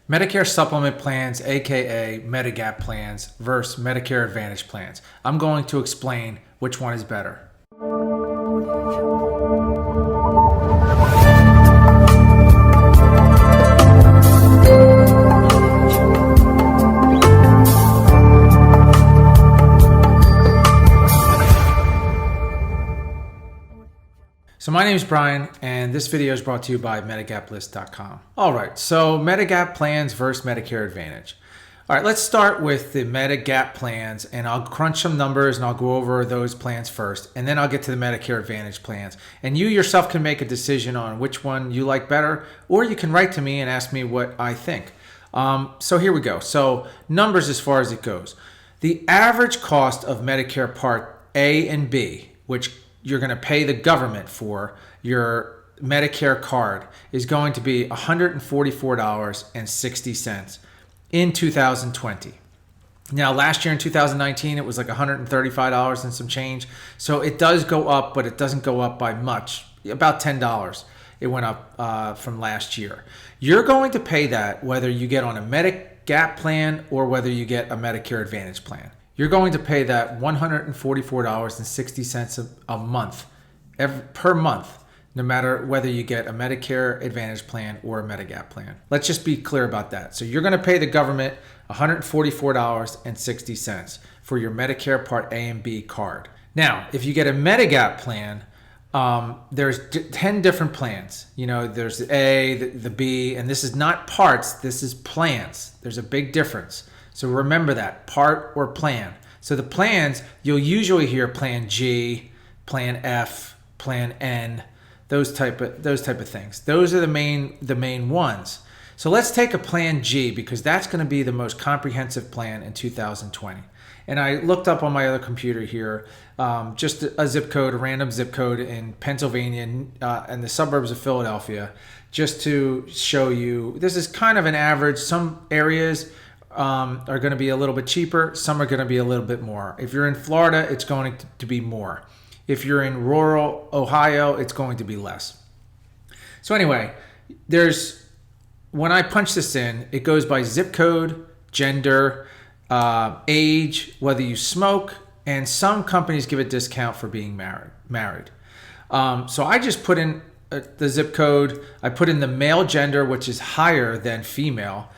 Medicare supplement plans, aka Medigap plans, versus Medicare Advantage plans. I'm going to explain which one is better. So my name is Brian, and this video is brought to you by Medigaplist.com. All right, so Medigap plans versus Medicare Advantage. All right, let's start with the Medigap plans, and I'll crunch some numbers, and I'll go over those plans first, and then I'll get to the Medicare Advantage plans. And you yourself can make a decision on which one you like better, or you can write to me and ask me what I think. So here we go. So numbers as far as it goes. The average cost of Medicare Part A and B, which you're going to pay the government for your Medicare card, is going to be $144.60 in 2020. Now, last year in 2019, it was like $135 and some change. So it does go up, but it doesn't go up by much, about $10. It went up from last year. You're going to pay that whether you get on a Medigap plan or whether you get a Medicare Advantage plan. You're going to pay that $144.60 a month, per month, no matter whether you get a Medicare Advantage plan or a Medigap plan. Let's just be clear about that. So you're going to pay the government $144.60 for your Medicare Part A and B card. Now, if you get a Medigap plan, there's 10 different plans. You know, there's the A, the B, and this is not parts, this is plans. There's a big difference. So remember that, part or plan. So the plans, you'll usually hear Plan G, Plan F, Plan N, those type of things. Those are the main ones. So let's take a Plan G, because that's going to be the most comprehensive plan in 2020. And I looked up on my other computer here, just a zip code, a random zip code in Pennsylvania and the suburbs of Philadelphia, just to show you. This is kind of an average. Some areas are going to be a little bit cheaper. Some are going to be a little bit more. If you're in Florida, it's going to be more. If you're in rural Ohio, it's going to be less. So anyway, when I punch this in, it goes by zip code, gender, age, whether you smoke, and some companies give a discount for being married. So I just put in the zip code. I put in the male gender, which is higher than female.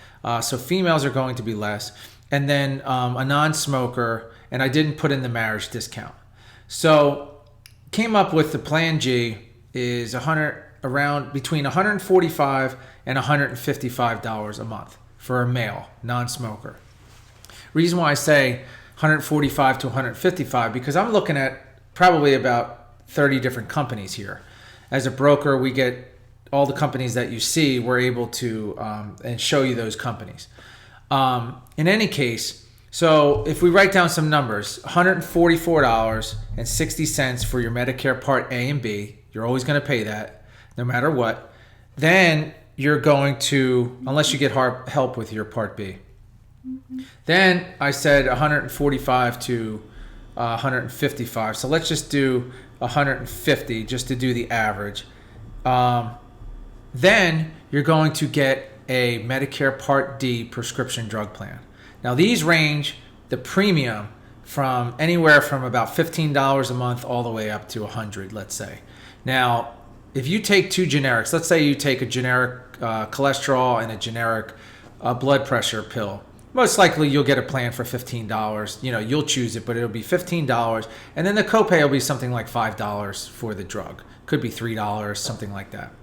So females are going to be less. And then a non-smoker, and I didn't put in the marriage discount. So came up with the Plan G is between $145 and $155 a month for a male non-smoker. Reason why I say $145 to $155, because I'm looking at probably about 30 different companies here. As a broker, we get all the companies that you see. We're able to and show you those companies. In any case, so if we write down some numbers, $144.60 for your Medicare Part A and B, you're always going to pay that no matter what. Then you're going to, unless you get help with your Part B. Then I said 145 to 155. So let's just do 150 just to do the average. Then you're going to get a Medicare Part D prescription drug plan. Now these range the premium from anywhere from about $15 a month all the way up to $100, let's say. Now, if you take two generics, let's say you take a generic cholesterol and a generic blood pressure pill, most likely you'll get a plan for $15. You know, you'll choose it, but it'll be $15. And then the copay will be something like $5 for the drug. Could be $3, something like that.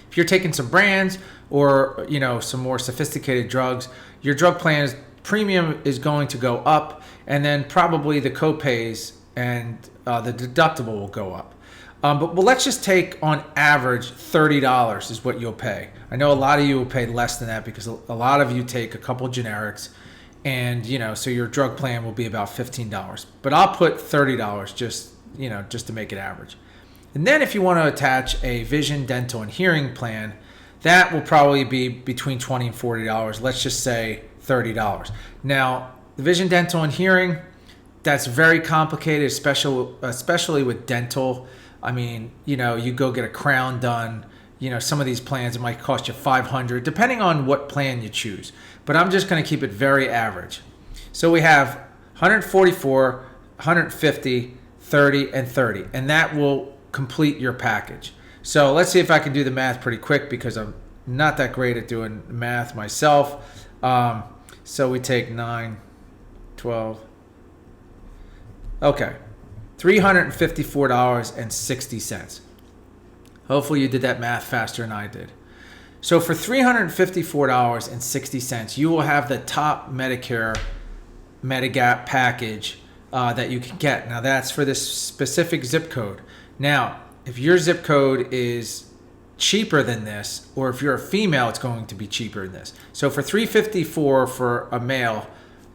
If you're taking some brands or, you know, some more sophisticated drugs, your drug plan's premium is going to go up, and then probably the copays and the deductible will go up. But let's just take on average $30 is what you'll pay. I know a lot of you will pay less than that because a lot of you take a couple generics, and you know, so your drug plan will be about $15. But I'll put $30 just to make it average. And then if you want to attach a vision, dental, and hearing plan, that will probably be between $20 and $40. Let's just say $30. Now, the vision, dental, and hearing, that's very complicated, especially with dental. I mean, you know, you go get a crown done, some of these plans, it might cost you $500, depending on what plan you choose. But I'm just going to keep it very average. So we have 144, 150, 30, and 30. And that will complete your package. So let's see if I can do the math pretty quick, because I'm not that great at doing math myself. So we take 9, 12. Okay. $354.60. Hopefully you did that math faster than I did. So for $354.60, you will have the top Medicare Medigap package that you can get. Now that's for this specific zip code. Now, if your zip code is cheaper than this, or if you're a female, it's going to be cheaper than this. So for $354 for a male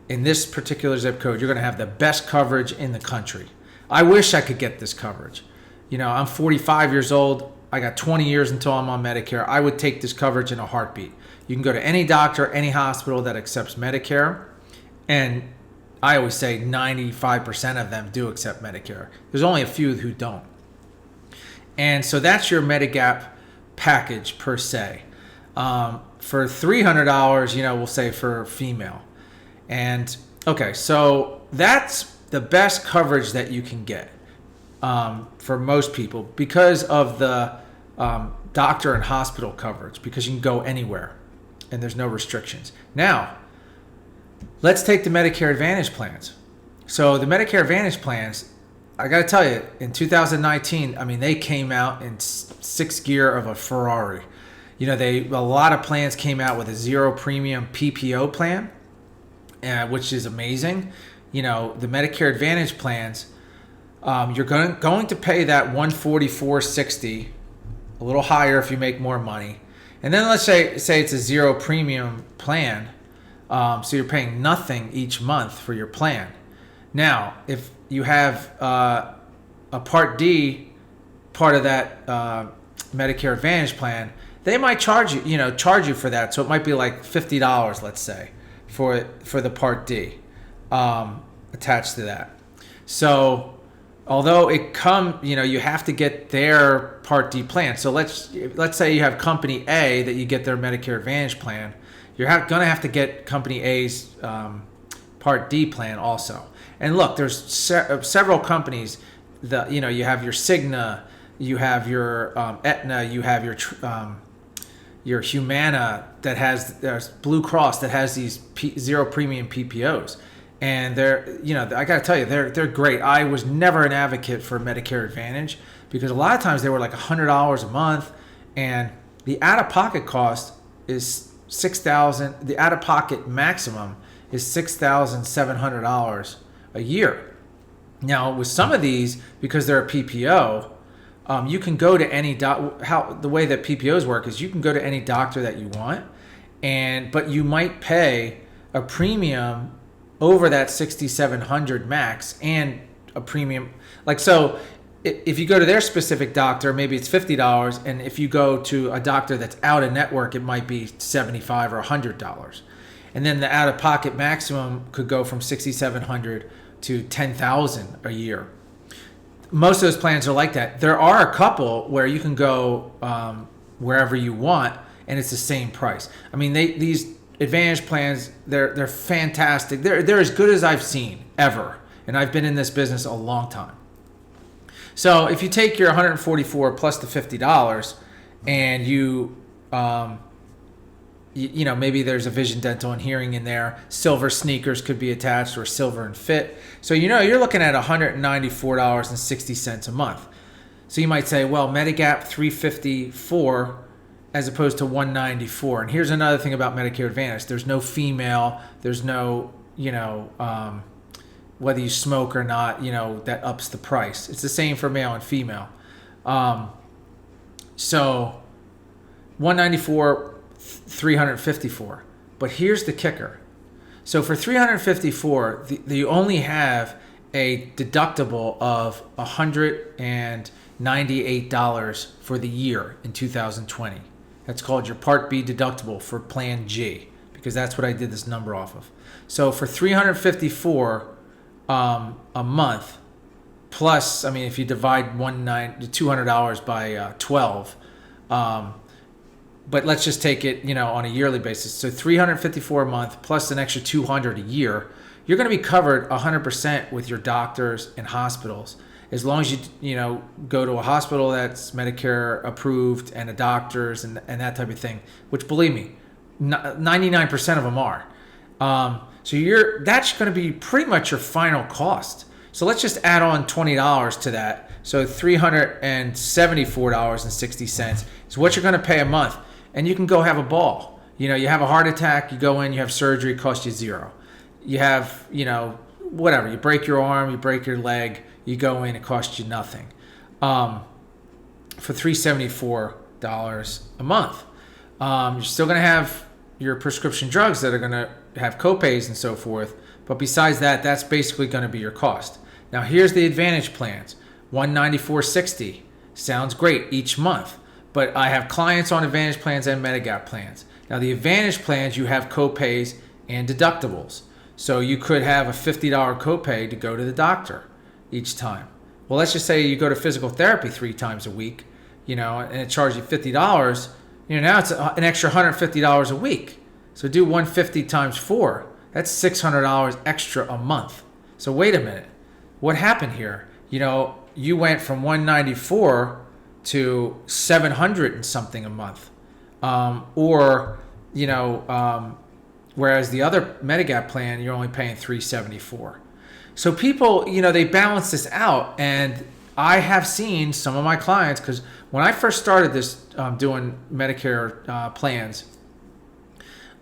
in this particular zip code, you're going to have the best coverage in the country. I wish I could get this coverage. I'm 45 years old. I got 20 years until I'm on Medicare. I would take this coverage in a heartbeat. You can go to any doctor, any hospital that accepts Medicare, and I always say 95% of them do accept Medicare. There's only a few who don't. And so that's your Medigap package per se. For $300, we'll say for female. And okay, so that's the best coverage that you can get for most people, because of the doctor and hospital coverage, because you can go anywhere and there's no restrictions. Now, let's take the Medicare Advantage plans. So the Medicare Advantage plans, I got to tell you, in 2019, they came out in sixth gear of a Ferrari. A lot of plans came out with a zero premium PPO plan, which is amazing. The Medicare Advantage plans, you're going to pay that $144.60, a little higher if you make more money. And then let's say it's a zero premium plan, so you're paying nothing each month for your plan. Now, if you have a Part D, part of that Medicare Advantage plan, they might charge you for that. So it might be like $50, let's say, for the Part D attached to that. So although you have to get their Part D plan. So let's say you have Company A that you get their Medicare Advantage plan. You're going to have to get Company A's Part D plan also. And look, there's several companies that, you have your Cigna, you have your Aetna, you have your Humana that there's Blue Cross that has these zero premium PPOs. And I got to tell you, they're great. I was never an advocate for Medicare Advantage, because a lot of times they were like $100 a month, and the out-of-pocket cost is $6,000. The out-of-pocket maximum is $6,700 a year. Now, with some of these, because they're a PPO, you can go to any the way that PPOs work is you can go to any doctor that you want, but you might pay a premium over that $6,700 max, and a premium. So if you go to their specific doctor, maybe it's $50, and if you go to a doctor that's out of network, it might be $75 or $100. And then the out-of-pocket maximum could go from $6,700 to $10,000 a year. Most of those plans are like that. There are a couple where you can go wherever you want, and it's the same price. These Advantage plans, they're fantastic. They're as good as I've seen ever, and I've been in this business a long time. So if you take your $144 plus the $50, and maybe there's a vision, dental, and hearing in there. Silver sneakers could be attached, or silver and fit. So you're looking at $194.60 a month. So you might say, well, Medigap $354 as opposed to $194. And here's another thing about Medicare Advantage: there's no female, there's no whether you smoke or not, that ups the price. It's the same for male and female. So $194. $354. But here's the kicker. So for $354, you only have a deductible of $198 for the year in 2020. That's called your Part B deductible for Plan G, because that's what I did this number off of. So for $354 a month, plus, if you divide $200 by 12, But let's just take it, on a yearly basis. So $354 a month plus an extra $200 a year. You're going to be covered 100% with your doctors and hospitals, as long as you go to a hospital that's Medicare approved and a doctor's and that type of thing. Which, believe me, 99% of them are. So that's going to be pretty much your final cost. So let's just add on $20 to that. So $374.60 is what you're going to pay a month. And you can go have a ball. You have a heart attack, you go in, you have surgery, it costs you $0. You have, whatever, you break your arm, you break your leg, you go in, it costs you nothing. For $374 a month. You're still going to have your prescription drugs that are going to have copays and so forth. But besides that, that's basically going to be your cost. Now, here's the Advantage plans. $194.60 sounds great each month. But I have clients on Advantage plans and Medigap plans. Now, the Advantage plans, you have copays and deductibles. So you could have a $50 copay to go to the doctor each time. Well, let's just say you go to physical therapy 3 times a week, and it charges you $50. Now it's an extra $150 a week. So do 150 times 4. That's $600 extra a month. So wait a minute. What happened here? You went from 194 to 700 and something a month. Whereas the other Medigap plan, you're only paying $374. So people, they balance this out. And I have seen some of my clients, because when I first started this, doing Medicare plans,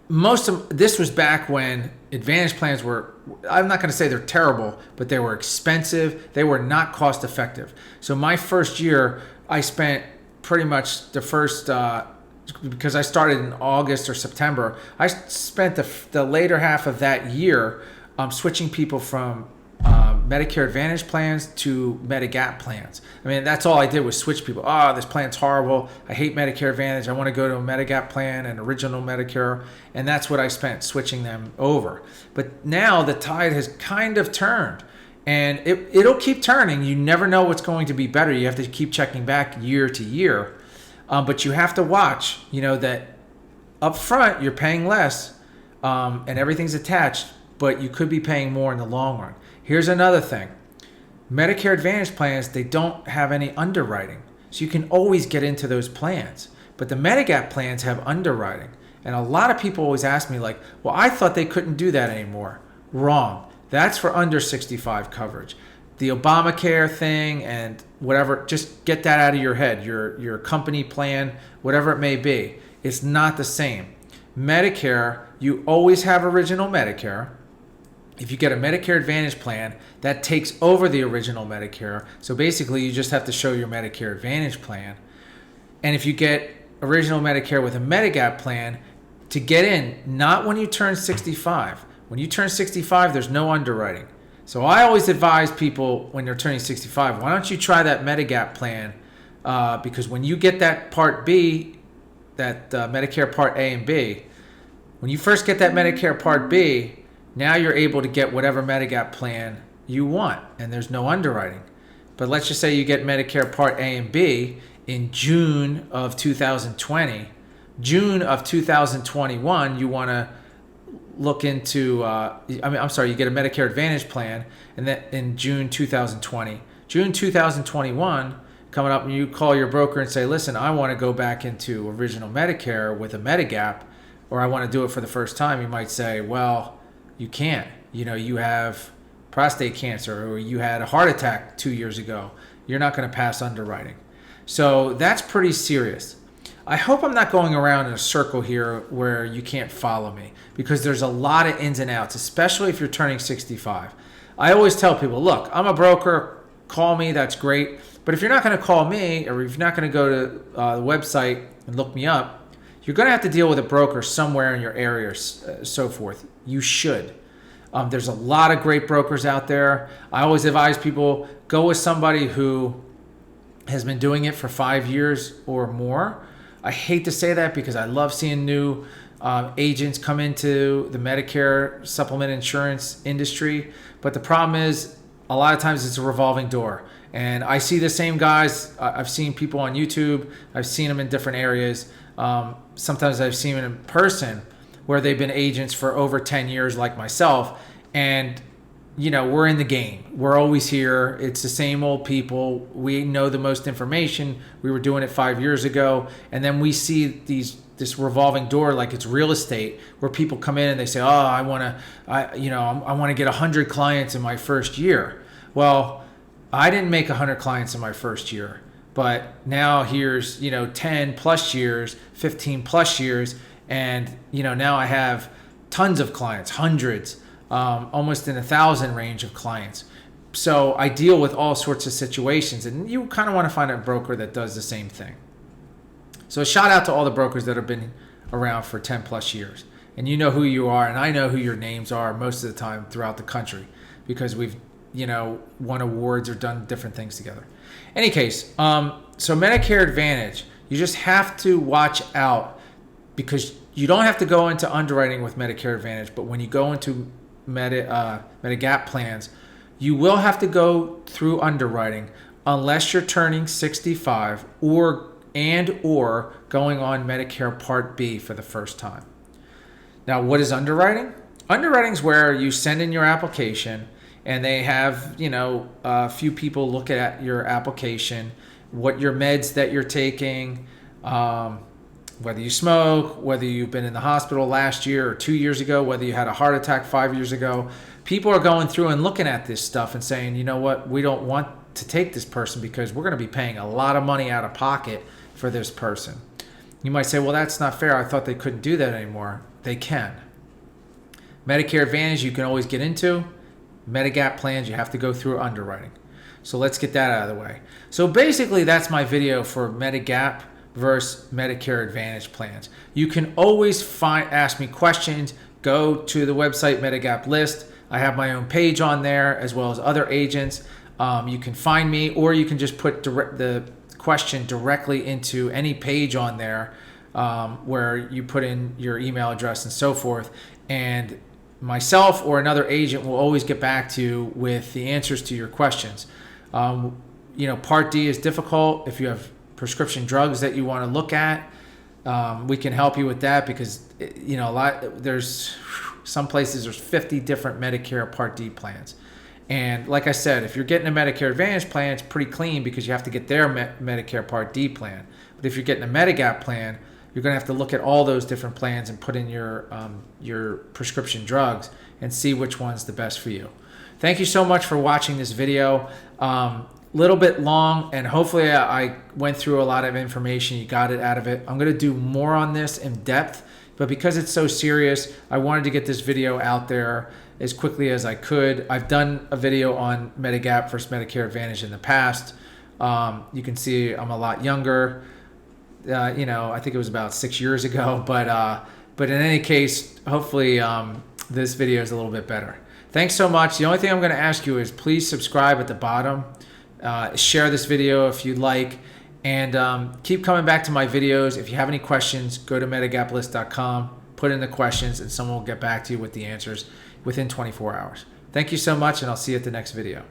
this was back when Advantage plans were, I'm not going to say they're terrible, but they were expensive. They were not cost effective. So my first year, I spent pretty much the first, because I started in August or September, I spent the later half of that year switching people from Medicare Advantage plans to Medigap plans. I mean, that's all I did was switch people. Oh, this plan's horrible. I hate Medicare Advantage. I want to go to a Medigap plan and original Medicare. And that's what I spent switching them over. But now the tide has kind of turned. And it'll keep turning. You never know what's going to be better. You have to keep checking back year to year. But you have to watch, that up front you're paying less and everything's attached, but you could be paying more in the long run. Here's another thing. Medicare Advantage plans, they don't have any underwriting. So you can always get into those plans. But the Medigap plans have underwriting. And a lot of people always ask me like, well, I thought they couldn't do that anymore. Wrong. That's for under 65 coverage. The Obamacare thing and whatever, just get that out of your head. Your company plan, whatever it may be, it's not the same. Medicare, you always have original Medicare. If you get a Medicare Advantage plan, that takes over the original Medicare. So basically, you just have to show your Medicare Advantage plan. And if you get original Medicare with a Medigap plan, to get in, not when you turn 65. When you turn 65, there's no underwriting. So I always advise people when they're turning 65, why don't you try that Medigap plan? Because when you get that Part B, that Medicare Part A and B, when you first get that Medicare Part B, now you're able to get whatever Medigap plan you want, and there's no underwriting. But let's just say you get Medicare Part A and B in June of 2020. June of 2021, you want to look into, you get a Medicare Advantage plan, and then in June 2020. June 2021, coming up, and you call your broker and say, listen, I want to go back into original Medicare with a Medigap, or I want to do it for the first time. You might say, well, you can't. You have prostate cancer, or you had a heart attack 2 years ago. You're not going to pass underwriting. So that's pretty serious. I hope I'm not going around in a circle here where you can't follow me, because there's a lot of ins and outs, especially if you're turning 65. I always tell people, look, I'm a broker, call me, that's great. But if you're not going to call me, or if you're not going to go to the website and look me up, you're going to have to deal with a broker somewhere in your area, so forth. You should. There's a lot of great brokers out there. I always advise people, go with somebody who has been doing it for 5 years or more. I hate to say that because I love seeing new agents come into the Medicare supplement insurance industry. But the problem is, a lot of times it's a revolving door. And I see the same guys. I've seen people on YouTube. I've seen them in different areas. Sometimes I've seen them in person where they've been agents for over 10 years like myself. And, you know, we're in the game. We're always here. It's the same old people. We know the most information. We were doing it 5 years ago. And then we see this revolving door like it's real estate where people come in and they say, oh, I want to get 100 clients in my first year. Well, I didn't make 100 clients in my first year, but now here's, 10 plus years, 15 plus years. And, now I have tons of clients, hundreds, almost in 1,000 range of clients. So I deal with all sorts of situations, and you kind of want to find a broker that does the same thing. So a shout out to all the brokers that have been around for 10 plus years. And you know who you are, and I know who your names are most of the time throughout the country because we've won awards or done different things together. Any case, so Medicare Advantage, you just have to watch out because you don't have to go into underwriting with Medicare Advantage, but when you go into Medigap plans, you will have to go through underwriting unless you're turning 65 or going on Medicare Part B for the first time. Now, what is underwriting? Underwriting is where you send in your application and they have, a few people look at your application, what your meds that you're taking, whether you smoke, whether you've been in the hospital last year or 2 years ago, whether you had a heart attack 5 years ago. People are going through and looking at this stuff and saying, you know what, we don't want to take this person because we're going to be paying a lot of money out of pocket for this person. You might say, well, that's not fair. I thought they couldn't do that anymore. They can. Medicare Advantage you can always get into. Medigap plans, you have to go through underwriting. So let's get that out of the way. So basically, that's my video for Medigap versus Medicare Advantage plans. You can always ask me questions. Go to the website Medigap list. I have my own page on there as well as other agents. You can find me, or you can just put the question directly into any page on there where you put in your email address and so forth. And myself or another agent will always get back to you with the answers to your questions. Part D is difficult. If you have prescription drugs that you want to look at, we can help you with that because there's some places there's 50 different Medicare Part D plans. And like I said, if you're getting a Medicare Advantage plan, it's pretty clean because you have to get their Medicare Part D plan. But if you're getting a Medigap plan, you're going to have to look at all those different plans and put in your prescription drugs and see which one's the best for you. Thank you so much for watching this video. Little bit long, and hopefully I went through a lot of information. You got it out of it. I'm going to do more on this in depth, but because it's so serious, I wanted to get this video out there as quickly as I could. I've done a video on Medigap versus Medicare Advantage in the past. You can see I'm a lot younger. I think it was about 6 years ago, but in any case, hopefully this video is a little bit better. Thanks so much. The only thing I'm going to ask you is please subscribe at the bottom. Share this video if you'd like, and keep coming back to my videos. If you have any questions, go to medigaplist.com, put in the questions, and someone will get back to you with the answers within 24 hours. Thank you so much, and I'll see you at the next video.